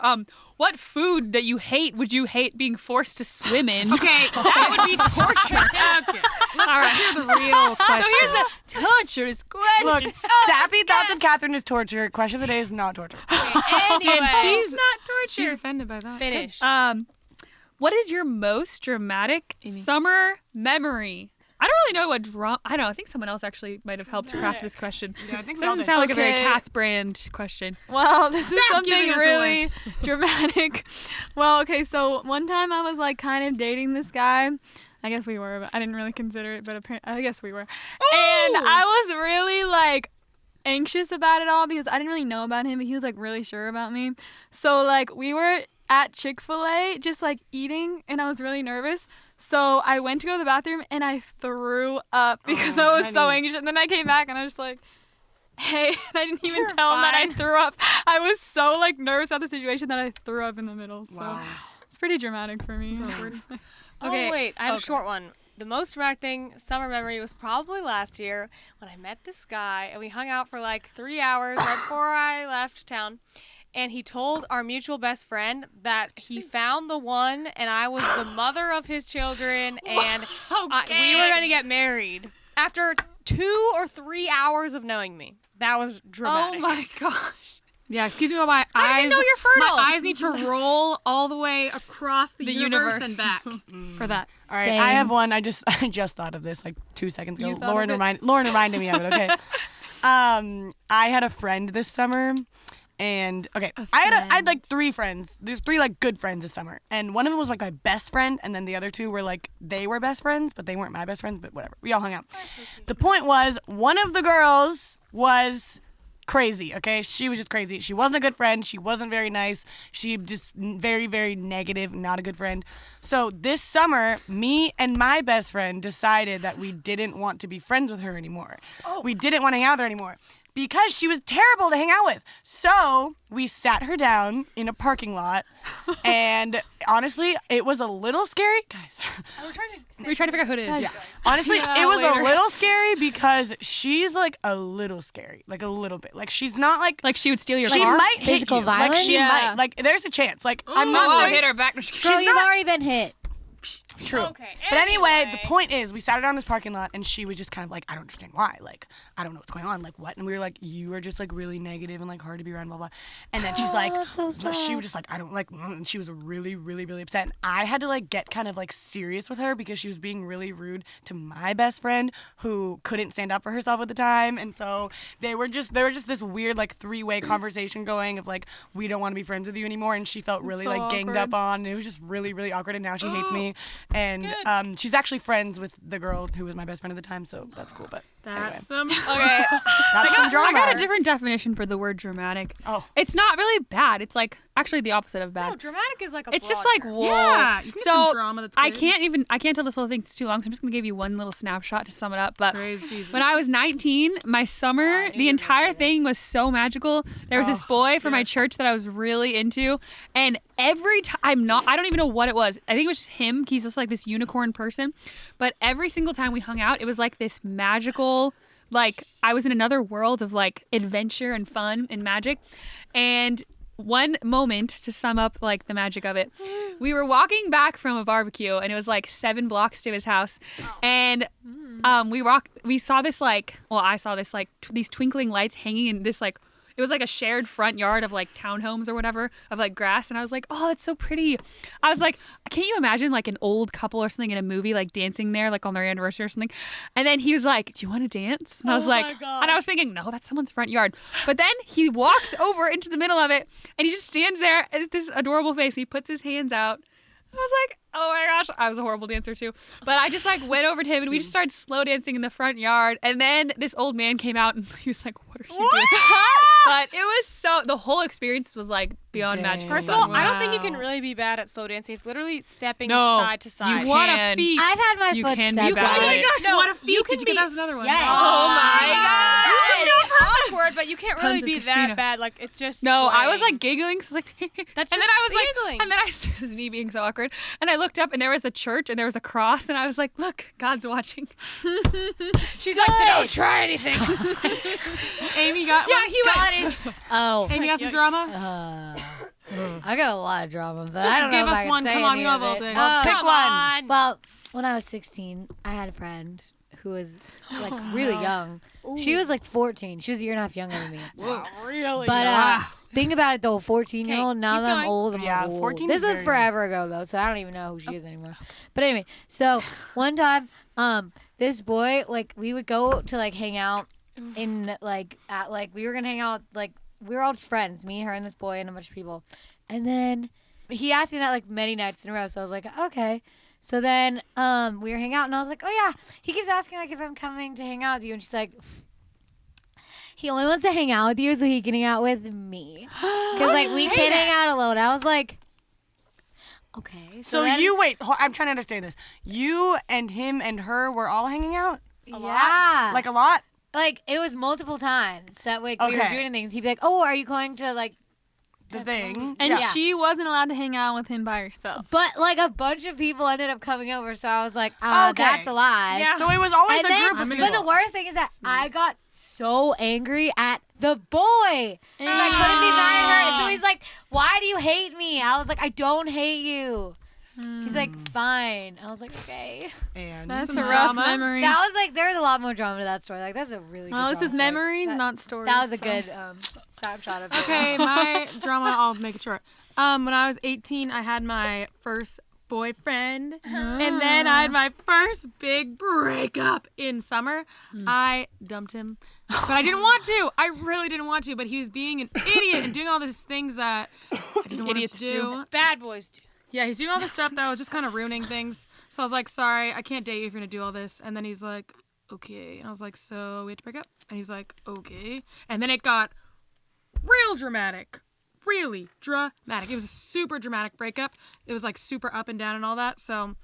What food that you hate would you hate being forced to swim in? Okay, That would be torture. okay. All right. Here's the real question. So here's the torturous question. Look, sappy thoughts of Catherine is torture. Question of the day is not torture. Anyway. she's not she's torture. offended by that. Finish. What is your most dramatic summer memory? I don't really know what drama. I don't know. I think someone else actually might have helped craft this question. Yeah, I think Doesn't sound like a very Okay. Kath brand question. Well, this is Stop giving something us really dramatic. Well, okay, so one time I was like kind of dating this guy. I guess we were, but I didn't really consider it, but apparently, I guess we were. And I was really like anxious about it all because I didn't really know about him, but he was like really sure about me. So like we were at Chick-fil-A just like eating and I was really nervous. So I went to go to the bathroom and I threw up because I was so anxious. And then I came back and I was just like, hey, and I didn't even tell him that I threw up. I was so like nervous about the situation that I threw up in the middle. So it's pretty dramatic for me. Okay, wait. I have a short one. The most dramatic thing, summer memory, was probably last year when I met this guy and we hung out for like 3 hours right before I left town. And he told our mutual best friend that he found the one and I was the mother of his children and we were going to get married after 2 or 3 hours of knowing me. That was dramatic. Oh my gosh. Yeah, excuse me while my How does he eyes. know you're fertile? My eyes need to roll all the way across the universe and back for that. All right, Same. I have one. I just thought of this like 2 seconds ago. You thought Lauren of it? reminded me of it. Okay. I had a friend this summer, and okay, I had like 3 friends. There's 3 like good friends this summer, and one of them was like my best friend, and then the other 2 were like they were best friends, but they weren't my best friends. But whatever, we all hung out. The point was, one of the girls was crazy, okay? She was just crazy. She wasn't a good friend. She wasn't very nice. She just very, very negative, not a good friend. So this summer, me and my best friend decided that we didn't want to be friends with her anymore. We didn't want to hang out with her anymore because she was terrible to hang out with. So we sat her down in a parking lot, and honestly, it was a little scary. Guys, We're trying to figure out who it is. honestly, Yeah, it was later. a little scary because she's like a little scary, like a little bit. Like she's not like Like she would steal your she car. might hit Physical you. Like violence? she Yeah. might. Like there's a chance. Like I'm Oh, not I'll saying hit her back. Girl, you've already been hit. true. Okay. But anyway, the point is, we sat her down in this parking lot, and she was just kind of like, I don't understand why. Like, I don't know what's going on. Like, what? And we were like, you are just like really negative and like hard to be around, blah blah. And then she's like, that's so but she sad. was just like, I don't like. And she was really, really, really upset. And I had to like get kind of like serious with her because she was being really rude to my best friend who couldn't stand up for herself at the time. And so they were just this weird like 3-way conversation going of like, we don't want to be friends with you anymore. And she felt really so like ganged awkward. up on. And it was just really, really awkward. And now she hates me. And she's actually friends with the girl who was my best friend at the time, so that's cool. But That's some. Okay. that's some drama. I got a different definition for the word dramatic. Oh. It's not really bad. It's like actually the opposite of bad. No, dramatic is like a It's just broad like term. whoa. Yeah, you can get so some drama that's I good. can't tell this whole thing. It's too long. So I'm just gonna give you one little snapshot to sum it up. But Praise Jesus. when I was 19, my summer, the entire thing was so magical. There was this boy from my church that I was really into, and every time I don't even know what it was. I think it was just him. He's just like this unicorn person. But every single time we hung out, it was like this magical, like I was in another world of like adventure and fun and magic. And one moment to sum up like the magic of it, we were walking back from a barbecue and it was like 7 blocks to his house, and we saw this like, well, I saw this like these twinkling lights hanging in this like, it was like a shared front yard of like townhomes or whatever of like grass. And I was like, oh, that's so pretty. I was like, can't you imagine like an old couple or something in a movie like dancing there like on their anniversary or something? And then he was like, do you want to dance? And I was like, and I was thinking, no, that's someone's front yard. But then he walks over into the middle of it and he just stands there with this adorable face. He puts his hands out. I was like, oh my gosh, I was a horrible dancer too. But I just like went over to him and we just started slow dancing in the front yard. And then this old man came out and he was like, what are you doing? But it was so, the whole experience was like beyond magic. First of all, I don't think you can really be bad at slow dancing. It's literally stepping No, side to side. you What a can. feat. I've had my You foot can be stepped bad on. at Oh my it. gosh, No, what a feat. you Did can you be- get that's another one? Yes. Oh my god. awkward, but you can't really Puns of be Christina. that bad. Like it's just. No, I was swaying. like giggling. So I was like, That's and then just I was like, giggling. and then this is me being so awkward. And I looked up and there was a church and there was a cross and I was like, look, God's watching. She's like, so don't try anything. Amy got Yeah, he went. Oh. Amy got some drama. I got a lot of drama, but Just I don't know give if us I can one. say Come on, any you have of all it. day. Pick Come one. on. Well, when I was 16, I had a friend who was like really young. She was like 14. She was a year and a half younger than me. Really? But think about it though, 14-year-old. Okay, Now keep that I'm going. old, I'm Yeah, like, whoa. 14 This is was very forever ago though, so I don't even know who she is anymore. But anyway, so one time, this boy, like, we would go to like hang out in like at like we were gonna hang out like we were all just friends, me, her, and this boy, and a bunch of people. And then he asked me that like many nights in a row, so I was like, okay. So then we were hanging out, and I was like, oh yeah. He keeps asking like if I'm coming to hang out with you, and she's like, he only wants to hang out with you so he can hang out with me, because like we can't hang out alone. I was like, okay. So then- you wait. I'm trying to understand this. You and him and her were all hanging out, yeah, like a lot. like it was multiple times that like we were Okay. doing things. He'd be like, oh, are you going to like? The thing. And yeah. she wasn't allowed to hang out with him by herself. But like a bunch of people ended up coming over, so I was like, ah, Okay. that's a lie. Yeah. So it was always And a then, group of I'm people. but the worst thing is that I got so angry at the boy, and I couldn't be mad at her. And so he's like, "Why do you hate me?" I was like, "I don't hate you." He's like, "Fine." I was like, "Okay." And That's Some a rough drama. memory. That was like, there was a lot more drama to that story. Like, that's a really. Oh, good this is drama story. memories, That- not stories. That was a so. good snapshot of it. Okay, my drama, I'll make it short. When I was 18, I had my first boyfriend, and then I had my first big breakup in summer. I dumped him, but I didn't want to. I really didn't want to, but he was being an idiot and doing all these things that I didn't want him Idiots to do. do. Bad boys do. Yeah, he's doing all this stuff that was just kind of ruining things. So I was like, sorry, I can't date you if you're going to do all this. And then he's like, okay. And I was like, so we had to break up? And he's like, okay. And then it got real dramatic. Really dramatic. It was a super dramatic breakup. It was like super up and down and all that. So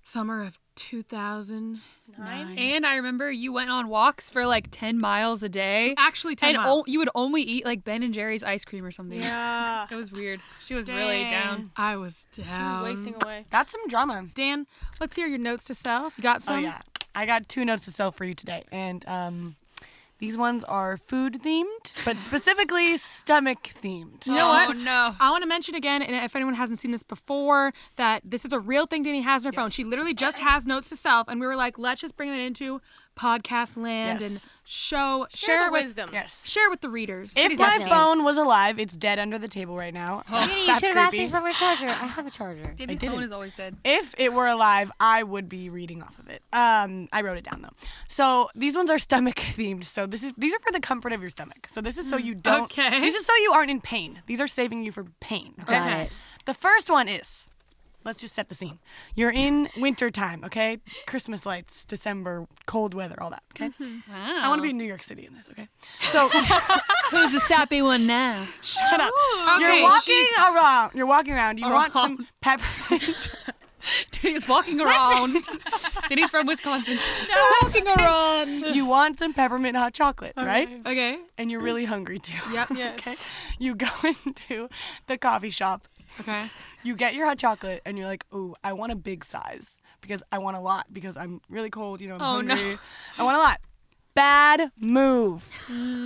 summer of 2009. And I remember you went on walks for like 10 miles a day. Actually, 10 And miles. you would only eat like Ben and Jerry's ice cream or something. Yeah. It was weird. She was really down. I was She down. was wasting away. That's some drama. Dan, let's hear your notes to self. You got some? Oh yeah, I got 2 notes to sell for you today, and these ones are food themed, but specifically stomach themed. You know what? Oh no. I want to mention again, and if anyone hasn't seen this before, that this is a real thing Danny has on her phone. She literally just has notes to self, and we were like, let's just bring it into podcast land Yes. and share Share it the with wisdom. Yes. share it with the readers. If my phone was alive, it's dead under the table right now. You That's should have asked me creepy. for my charger. I have a charger. Danny's didn't. phone is always dead. If it were alive, I would be reading off of it. I wrote it down though. So these ones are stomach themed. So these are for the comfort of your stomach. So this is so you don't. Okay. This is so you aren't in pain. These are saving you from pain. Okay. Got it. The first one is. Let's just set the scene. You're in winter time, okay? Christmas lights, December, cold weather, all that, okay? Wow. I want to be in New York City in this, okay? So Who's the sappy one now? shut up. Okay, You're walking around. You're walking around. You want Around. some peppermint. Danny's walking around. Danny's from Wisconsin. walking around. You want some peppermint hot chocolate, right? Okay. And you're really hungry too. Yep. Okay. You go into the coffee shop. Okay. You get your hot chocolate and you're like, ooh, I want a big size because I want a lot because I'm really cold, I'm Oh, no. hungry. I want a lot. Bad move.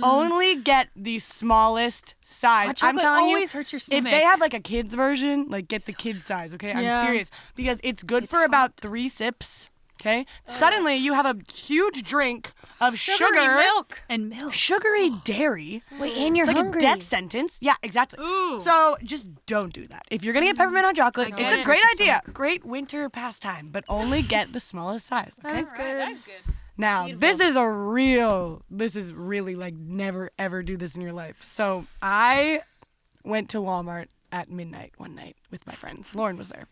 Only get the smallest size. Hot I'm chocolate telling always you, hurts your if stomach. they have like a kid's version, like get the kid's size, okay? I'm Yeah. serious. Because it's good for about 3 sips, okay? Suddenly you have a huge drink of Sugary sugar. milk. And milk. Sugary dairy. Wait, and you're It's like hungry. a death sentence. Yeah, exactly. Ooh. So just don't do that. If you're gonna get peppermint hot chocolate, it's get a it. great idea. Great winter pastime, but only get the smallest size. Okay. That's good. That's good. Now this is really like never ever do this in your life. So I went to Walmart at midnight one night with my friends. Lauren was there,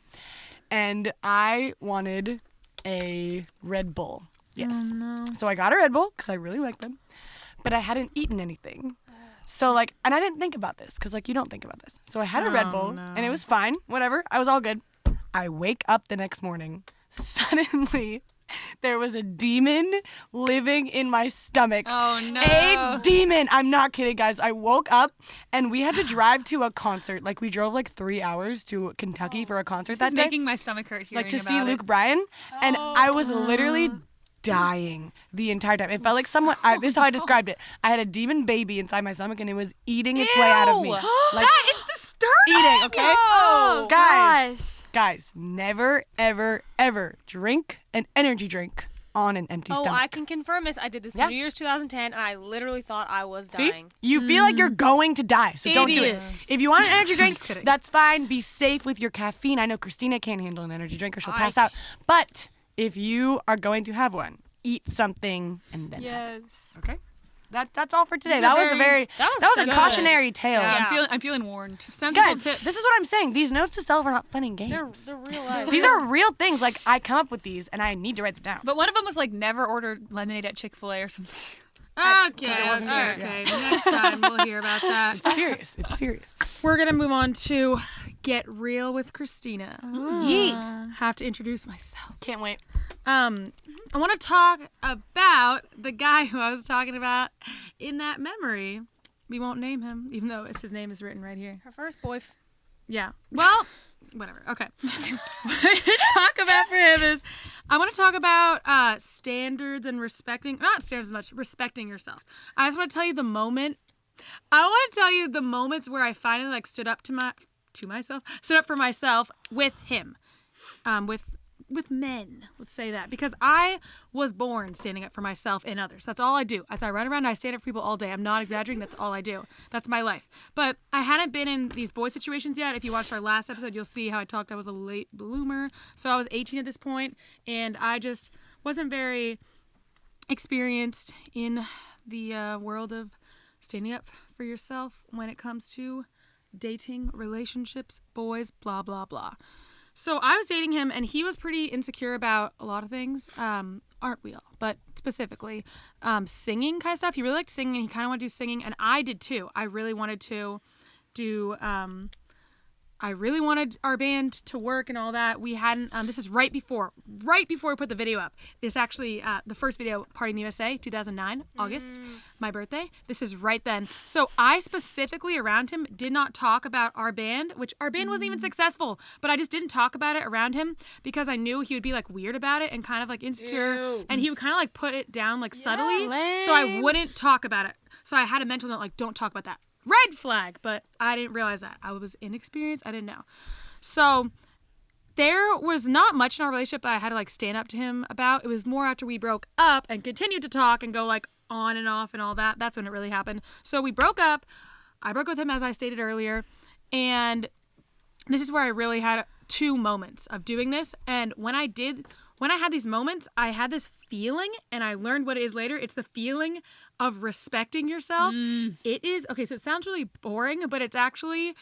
and I wanted a Red Bull. Yes. So I got a Red Bull because I really like them, but I hadn't eaten anything. So like, and I didn't think about this because like you don't think about this. So I had a Red Bull and it was fine, whatever. I was all good. I wake up the next morning. Suddenly, there was a demon living in my stomach. Oh no. A demon. I'm not kidding, guys. I woke up and we had to drive to a concert. Like we drove like 3 hours to Kentucky for a concert This that is day. making my stomach hurt hearing Like to about see it. Luke Bryan, and I was literally dying the entire time. It felt like someone. This is how I described it. I had a demon baby inside my stomach, and it was eating its way out of me. Like That is disturbing. eating. Okay, Oh, guys, never, ever, ever drink an energy drink on an empty Oh, stomach. I can confirm this. I did this Yeah. New Year's 2010, and I literally thought I was See? dying. You feel like you're going to die, so don't do it. Idiots. If you want an energy drink, Just kidding. that's fine. Be safe with your caffeine. I know Christina can't handle an energy drink or she'll pass out. But if you are going to have one, eat something and then have it. Yes. Okay? That's all for today. These That are was a very that was that was so a good. cautionary tale. Yeah, I'm feeling warned. Sensible Guys, tips. this is what I'm saying. These notes to self are not fun and games. They're real life. These are real things. Like I come up with these and I need to write them down. But one of them was like never order lemonade at Chick-fil-A or something. Okay, wasn't here. okay. Next time we'll hear about that. It's serious. It's serious. We're gonna move on to Get Real with Christina. Yeet. Have to introduce myself. Can't wait. I want to talk about the guy who I was talking about in that memory. We won't name him, even though his name is written right here. Her first boyfriend. Yeah. Well, whatever. Okay. What I talk about for him is I want to talk about standards and respecting, not standards as much, respecting yourself. I just want to tell you the moment. I want to tell you the moments where I finally like stood up stood up for myself with him, with men. Let's say that, because I was born standing up for myself and others. That's all I do. As I run around, I stand up for people all day. I'm not exaggerating. That's all I do. That's my life. But I hadn't been in these boy situations yet. If you watched our last episode, you'll see how I talked. I was a late bloomer. So I was 18 at this point, and I just wasn't very experienced in the world of standing up for yourself when it comes to dating, relationships, boys, blah, blah, blah. So I was dating him, and he was pretty insecure about a lot of things. Aren't we all? But specifically, singing kind of stuff. He really liked singing, and he kind of wanted to do singing, and I did too. I really wanted to do I really wanted our band to work and all that. We hadn't, this is right before we put the video up. It's actually the first video, Party in the USA, 2009, August, my birthday. This is right then. So I specifically around him did not talk about our band, which our band wasn't even successful, but I just didn't talk about it around him because I knew he would be like weird about it and kind of like insecure. Ew. And he would kind of like put it down like subtly. So I wouldn't talk about it. So I had a mental note like, don't talk about that. Red flag, but I didn't realize that. I was inexperienced. I didn't know. So there was not much in our relationship that I had to like stand up to him about. It was more after we broke up and continued to talk and go like on and off and all that. That's when it really happened. So we broke up. I broke with him as I stated earlier. And this is where I really had 2 moments of doing this. And when I had these moments, I had this feeling, and I learned what it is later. It's the feeling of respecting yourself. It is, okay, so it sounds really boring, but it's actually,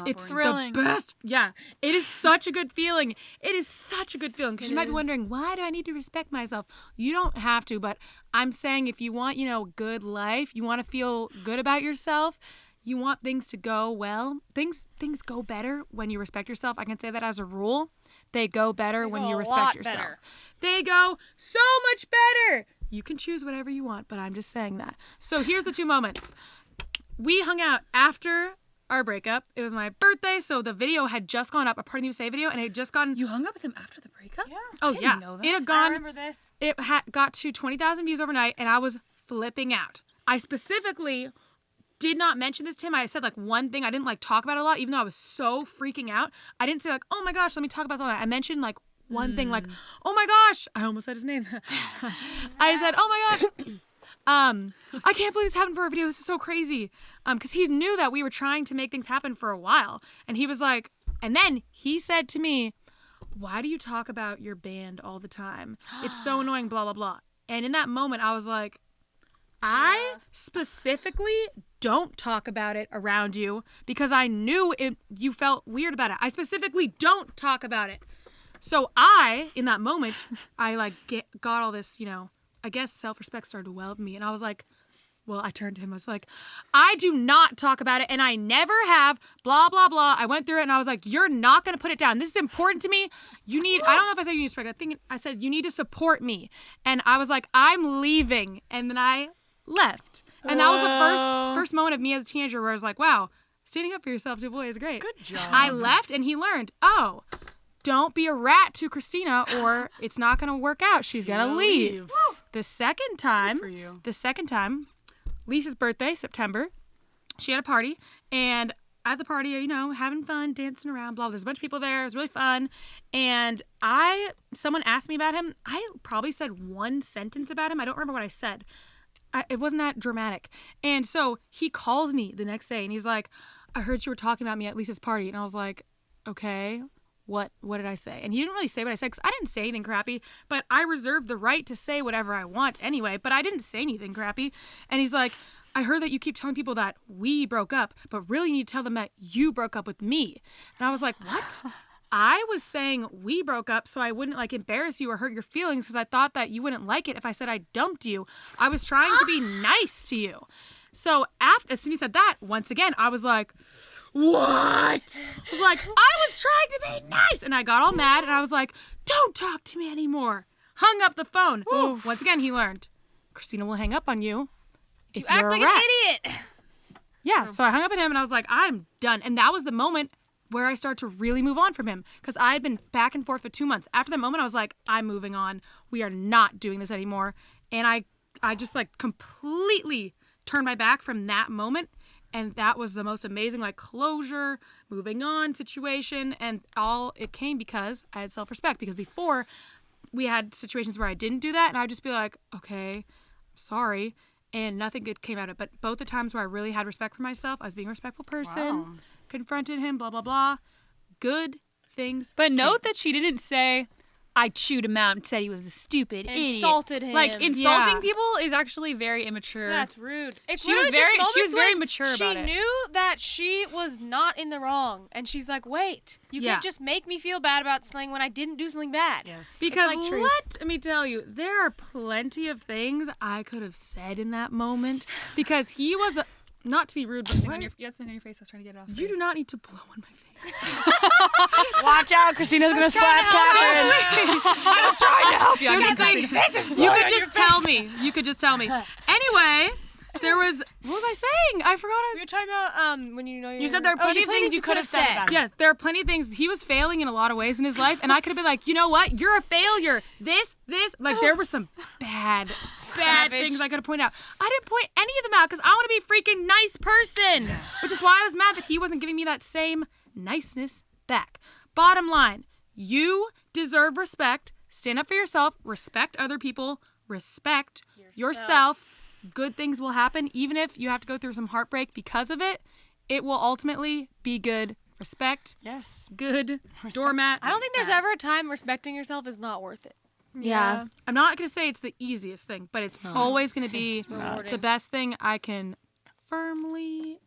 it's Thrilling. the best. Yeah, it is such a good feeling. It is such a good feeling, because you might be wondering, why do I need to respect myself? You don't have to, but I'm saying if you want, good life, you want to feel good about yourself, you want things to go well, things go better when you respect yourself. I can say that as a rule. They go better when you respect yourself. Better. They go so much better. You can choose whatever you want, but I'm just saying that. So here's the 2 moments. We hung out after our breakup. It was my birthday, so the video had just gone up, a Party in the USA video, and it had just gone. You hung up with him after the breakup? Yeah. Oh, I didn't yeah. know that. It had I gone. remember this. It got to 20,000 views overnight, and I was flipping out. I specifically did not mention this to him. I said like one thing. I didn't like talk about it a lot, even though I was so freaking out. I didn't say like, oh my gosh, let me talk about something. I mentioned like one thing, like, oh my gosh. I almost said his name. I said, oh my gosh. I can't believe this happened for a video. This is so crazy. Because he knew that we were trying to make things happen for a while. And he was like, and then he said to me, why do you talk about your band all the time? It's so annoying, blah, blah, blah. And in that moment, I was like, I specifically don't talk about it around you because I knew you felt weird about it. I specifically don't talk about it. So in that moment, I got all this, I guess self-respect started to well up in me. And I was like, well, I turned to him. I was like, I do not talk about it and I never have, blah, blah, blah. I went through it and I was like, you're not going to put it down. This is important to me. I don't know if I said you need to respect. I said, you need to support me. And I was like, I'm leaving. And then I left. And that was the first moment of me as a teenager where I was like, wow, standing up for yourself to a boy is great. Good job. I left and he learned, don't be a rat to Christina or it's not going to work out. She's going to leave. The second time, Lisa's birthday, September, she had a party and at the party, having fun, dancing around, blah, there's a bunch of people there. It was really fun. And someone asked me about him. I probably said one sentence about him. I don't remember what I said. It wasn't that dramatic. And so he calls me the next day and he's like, I heard you were talking about me at Lisa's party. And I was like, okay, what did I say? And he didn't really say what I said because I didn't say anything crappy, but I reserve the right to say whatever I want anyway, but I didn't say anything crappy. And he's like, I heard that you keep telling people that we broke up, but really you need to tell them that you broke up with me. And I was like, what? I was saying we broke up so I wouldn't embarrass you or hurt your feelings because I thought that you wouldn't like it if I said I dumped you. I was trying to be nice to you. So as soon as he said that, once again, I was like, what? I was like, I was trying to be nice. And I got all mad and I was like, don't talk to me anymore. Hung up the phone. Once again, he learned, Christina will hang up on you if You act you're like a rat. an idiot. Yeah, so I hung up at him and I was like, I'm done. And that was the moment where I started to really move on from him because I had been back and forth for 2 months. After that moment, I was like, I'm moving on. We are not doing this anymore. And I just completely turned my back from that moment. And that was the most amazing closure, moving on situation. And all it came because I had self-respect. Because before we had situations where I didn't do that and I'd just be like, okay, sorry. And nothing good came out of it. But both the times where I really had respect for myself, I was being a respectful person, confronted him, blah, blah, blah. Good things. But note that she didn't say, I chewed him out and said he was a stupid idiot. Insulted him. Insulting people is actually very immature. That's rude. It's She was literally just very- moments she was very when mature about it. She knew that she was not in the wrong, and she's like, "Wait, you can't just make me feel bad about something when I didn't do something bad." Yes. Because It's truth. let me tell you, there are plenty of things I could have said in that moment because he was not to be rude, but You had something on your face. I was trying to get it off. you do not need to blow on my face. Watch out, Christina's gonna slap Catherine. I was trying to help you. Here's the thing. You could just tell me. You could just tell me. Anyway, there was. What was I saying? I forgot. We were talking about when you know You said there are plenty of things you could have said about it. Yes, there are plenty of things. He was failing in a lot of ways in his life, and I could have been like, you know what? You're a failure. This. Like, there were some bad things I could have pointed out. I didn't point any of them out because I want to be a freaking nice person, which is why I was mad that he wasn't giving me that same niceness back. Bottom line, you deserve respect. Stand up for yourself. Respect other people. Respect yourself. Good things will happen, even if you have to go through some heartbreak because of it. It will ultimately be good. Respect. Yes. Good. Doormat. I don't think there's ever a time respecting yourself is not worth it. Yeah. I'm not going to say it's the easiest thing, but it's always going to be rewarding. the best thing. I can firmly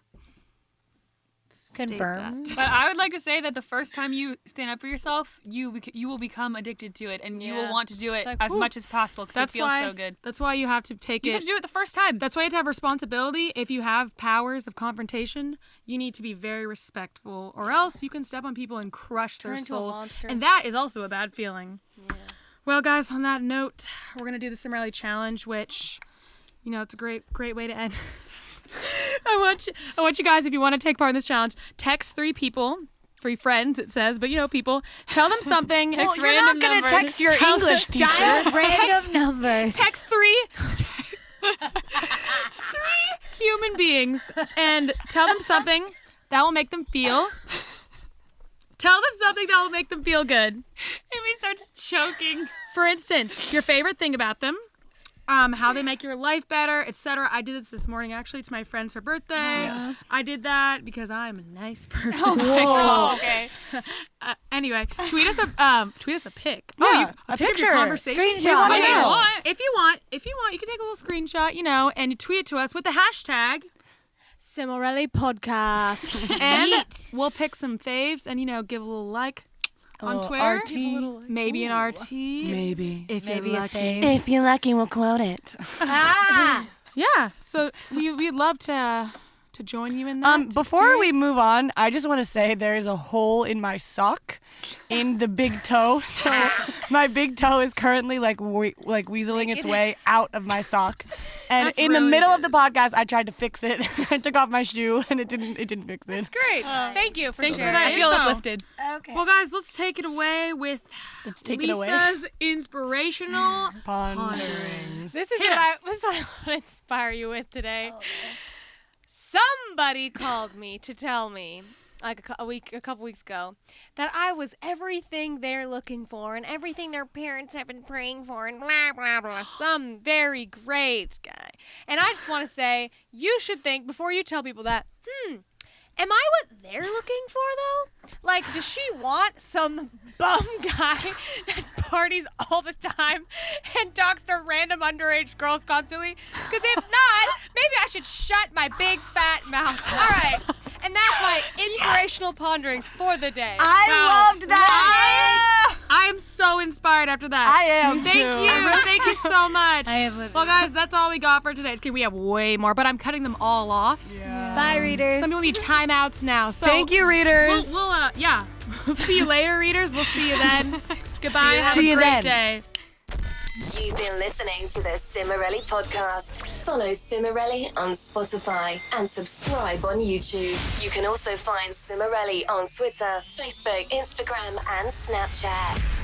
state Confirmed. that. But I would like to say that the first time you stand up for yourself, you will become addicted to it, and you will want to do it like, as much as possible because it That's feels why. so good. That's why you have to take You it. have to do it the first time. That's why you have to have responsibility. If you have powers of confrontation, you need to be very respectful, or else you can step on people and crush their into a souls. monster. And that is also a bad feeling. Yeah. Well, guys, on that note, we're gonna do the Cimorelli challenge, which, it's a great way to end. I want you guys, if you want to take part in this challenge, text 3 people. 3 friends, it says, but people. Tell them something. Well, you're not gonna text your English teacher. Dial random numbers. Text 3 human beings and tell them something that will make them feel. Tell them something that will make them feel good. Amy starts choking. For instance, your favorite thing about them, how they make your life better, etc. I did this morning, actually. It's my friend's, her birthday. Yes. I did that because I'm a nice person. Oh, okay. Anyway, tweet us a pic. Yeah, a a picture. conversation. Screenshot. We wanna If you know. want. If you want, you can take a little screenshot, and you tweet it to us with the hashtag. Cimorelli podcast. And we'll pick some faves and, give a little like on Twitter. RT. Maybe an RT. Maybe. If Maybe you're a lucky. fave. If you're lucky, we'll quote it. Yeah. So we'd love to join you in that. Before we experience. move on, I just want to say there is a hole in my sock in the big toe. So my big toe is currently like weaseling its way out of my sock. And That's in the really middle of good. the podcast, I tried to fix it. I took off my shoe and it didn't fix it. Great. Thank you for Thanks for sharing. that I feel info. uplifted. Okay. Well, guys, let's take it away with Take it away. Lisa's inspirational Ponderings. This is Hit what I us. want to inspire you with today. Somebody called me to tell me, like a couple weeks ago, that I was everything they're looking for and everything their parents have been praying for and blah, blah, blah. Some very great guy. And I just want to say, you should think, before you tell people that, am I what they're looking for, though? Like, does she want some bum guy that parties all the time and talks to random underage girls constantly? Because if not, maybe I should shut my big fat mouth. All right. And that's my inspirational ponderings for the day. I loved that. I am so inspired after that. I am Thank too. you. Thank you so much. I am with Well, you. guys, that's all we got for today. Okay, we have way more, but I'm cutting them all off. Bye, readers. Some people need timeouts now. So Thank you, readers. We'll see you later, readers. We'll see you then. Goodbye. Have See a you great then. day. You've been listening to the Cimorelli podcast. Follow Cimorelli on Spotify and subscribe on YouTube. You can also find Cimorelli on Twitter, Facebook, Instagram, and Snapchat.